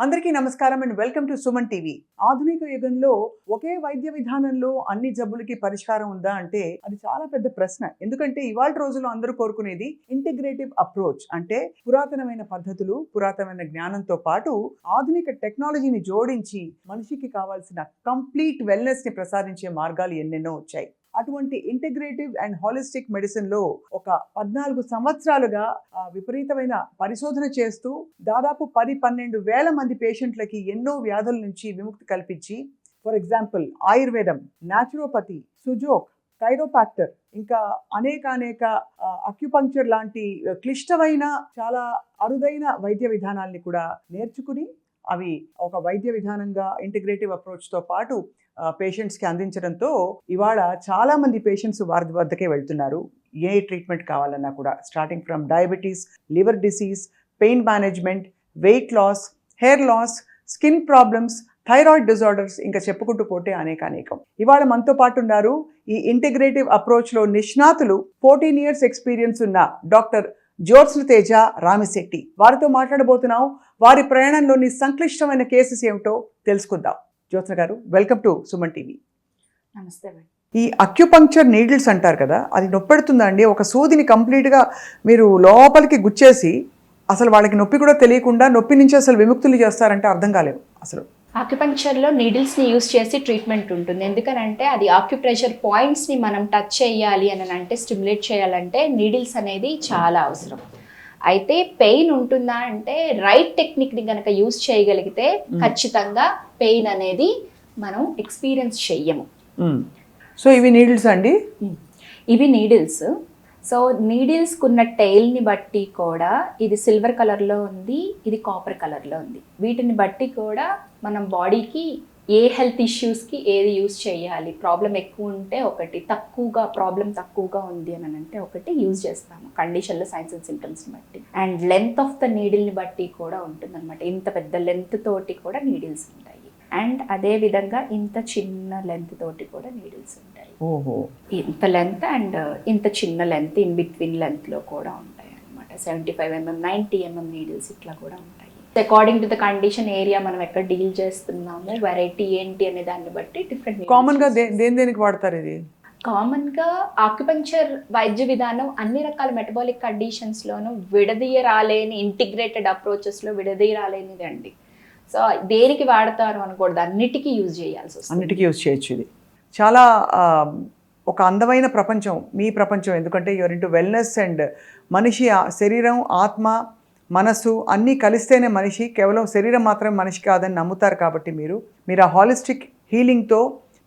అందరికీ నమస్కారం and welcome to Suman TV. ఆధునిక యుగంలో ఒకే వైద్య విధానంలో అన్ని జబ్బులకి పరిష్కారం ఉందా అంటే అది చాలా పెద్ద ప్రశ్న. ఎందుకంటే ఇవాళ రోజుల్లో అందరూ కోరుకునేది ఇంటిగ్రేటివ్ అప్రోచ్, అంటే పురాతనమైన పద్ధతులు, పురాతనమైన జ్ఞానంతో పాటు ఆధునిక టెక్నాలజీని జోడించి మనిషికి కావాల్సిన కంప్లీట్ వెల్నెస్ ని ప్రసాదించే మార్గాలు ఎన్నెన్నో వచ్చాయి. అటువంటి ఇంటిగ్రేటివ్ అండ్ హాలిస్టిక్ మెడిసిన్ లో ఒక 14 సంవత్సరాలుగా విపరీతమైన పరిశోధన చేస్తూ దాదాపు 10-12 వేల మంది పేషెంట్లకి ఎన్నో వ్యాధుల నుంచి విముక్తి కల్పించి, ఫర్ ఎగ్జాంపుల్ ఆయుర్వేదం, న్యాచురోపతి, సుజోక్, కైరోపాక్టర్, ఇంకా అనేక అక్యుపంక్చర్ లాంటి క్లిష్టమైన చాలా అరుదైన వైద్య విధానాల్ని కూడా నేర్చుకుని అవి ఒక వైద్య విధానంగా ఇంటిగ్రేటివ్ అప్రోచ్తో పాటు పేషెంట్స్కి అందించడంతో ఇవాళ చాలా మంది పేషెంట్స్ వారి వద్దకే వెళ్తున్నారు. ఏ ట్రీట్మెంట్ కావాలన్నా కూడా, starting from diabetes, liver disease, pain management, weight loss, hair loss, skin problems, thyroid disorders, ఇంకా చెప్పుకుంటూ పోతే అనేకం. ఇవాళ మనతో పాటు ఉన్నారు ఈ ఇంటిగ్రేటివ్ అప్రోచ్లో నిష్ణాతులు, 14 years ఎక్స్పీరియన్స్ ఉన్న డాక్టర్ జ్యోత్స్న తేజ రామిశెట్టి. వారితో మాట్లాడబోతున్నాం. వారి ప్రయాణంలోని సంక్లిష్టమైన కేసెస్ ఏమిటో తెలుసుకుందాం. జ్యోత్స్న గారు, వెల్కమ్ టు సుమన్ టీవీ. నమస్తే. ఈ అక్యుపంక్చర్ నీడిల్స్ అంటారు కదా, అది నొప్పెడుతుందా అండి? ఒక సూదిని కంప్లీట్గా మీరు లోపలికి గుచ్చేసి అసలు వాళ్ళకి నొప్పి కూడా తెలియకుండా నొప్పి నుంచి అసలు విముక్తులు చేస్తారంటే అర్థం కాలేదు అసలు. ఆక్యుపంక్చర్లో నీడిల్స్ని యూస్ చేసి ట్రీట్మెంట్ ఉంటుంది. ఎందుకనంటే అది ఆక్యుప్రెషర్ పాయింట్స్ని మనం టచ్ చేయాలి అని అంటే, స్టిమ్యులేట్ చేయాలంటే నీడిల్స్ అనేది చాలా అవసరం. అయితే పెయిన్ ఉంటుందా అంటే రైట్ టెక్నిక్ని కనుక యూస్ చేయగలిగితే ఖచ్చితంగా పెయిన్ అనేది మనం ఎక్స్పీరియన్స్ చెయ్యము. సో ఇవి నీడిల్స్ అండి? ఇవి నీడిల్స్. సో నీడిల్స్కి ఉన్న టెయిల్ని బట్టి కూడా ఇది సిల్వర్ కలర్లో ఉంది, ఇది కాపర్ కలర్లో ఉంది. వీటిని బట్టి కూడా మనం బాడీకి ఏ హెల్త్ ఇష్యూస్కి ఏది యూజ్ చేయాలి, ప్రాబ్లం ఎక్కువ ఉంటే ఒకటి, ప్రాబ్లం తక్కువగా ఉంది అని అంటే ఒకటి యూజ్ చేస్తాము కండిషన్లో, సైన్స్ అండ్ సిమ్టమ్స్ని బట్టి. అండ్ లెంత్ ఆఫ్ ద నీడిల్ని బట్టి కూడా ఉంటుంది అనమాట. ఇంత పెద్ద లెంత్ తోటి కూడా నీడిల్స్ ఉంటాయి, అండ్ అదే విధంగా ఇంత చిన్న లెంత్ తోటి కూడా నీడిల్స్ ఉంటాయి. ఇంత లెంత్ అండ్ ఇంత చిన్న లెంత్, ఇన్ బిట్వీన్ లెంత్లో కూడా ఉంటాయి అనమాట. 75 mm, 90 mm నీడిల్స్ ఇట్లా కూడా ఉంటాయి. According to the condition, area మనం ఎక్కడ డీల్ చేస్తున్నాము, వెరైటీ ఏంటి అనే దాన్ని బట్టి డిఫరెంట్. కామన్గా దేనికి వాడతారు ఇది? కామన్గా ఆక్యుపంక్చర్ వైద్య విధానం అన్ని రకాల మెటబాలిక్ కండిషన్స్లోనూ విడదీయరాలేని, ఇంటిగ్రేటెడ్ అప్రోచెస్లో విడదీయరాలేనిది అండి. సో దేనికి వాడతారు అనకూడదు, అన్నిటికీ యూజ్ చేయాల్సి వస్తుంది. అన్నిటికీ యూజ్ చేయొచ్చు. ఇది చాలా ఒక అందమైన ప్రపంచం, మీ ప్రపంచం. ఎందుకంటే యువర్ ఇంటూ వెల్నెస్ అండ్ మనిషి శరీరం, ఆత్మ, మనసు అన్నీ కలిస్తేనే మనిషి. కేవలం శరీరం మాత్రమే మనిషి కాదని నమ్ముతారు. కాబట్టి మీరు ఆ హాలిస్టిక్ హీలింగ్తో,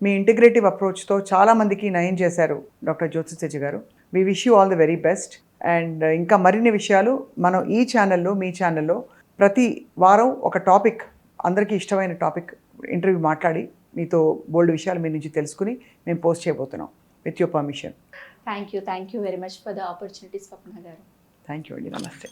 మీ ఇంటిగ్రేటివ్ అప్రోచ్తో చాలామందికి నయం చేశారు doctor Jyotsna Teja garu. We wish you all the very best. And ఇంకా మరిన్ని విషయాలు మనం ఈ ఛానల్లో, మీ ఛానల్లో ప్రతి వారం ఒక టాపిక్, అందరికీ ఇష్టమైన టాపిక్ ఇంటర్వ్యూ మాట్లాడి మీతో బోల్డ్ విషయాలు మీ నుంచి తెలుసుకుని మేము పోస్ట్ చేయబోతున్నాం. With your permission. Thank you very much for the opportunity, Swapna garu. Thank you అండి. నమస్తే.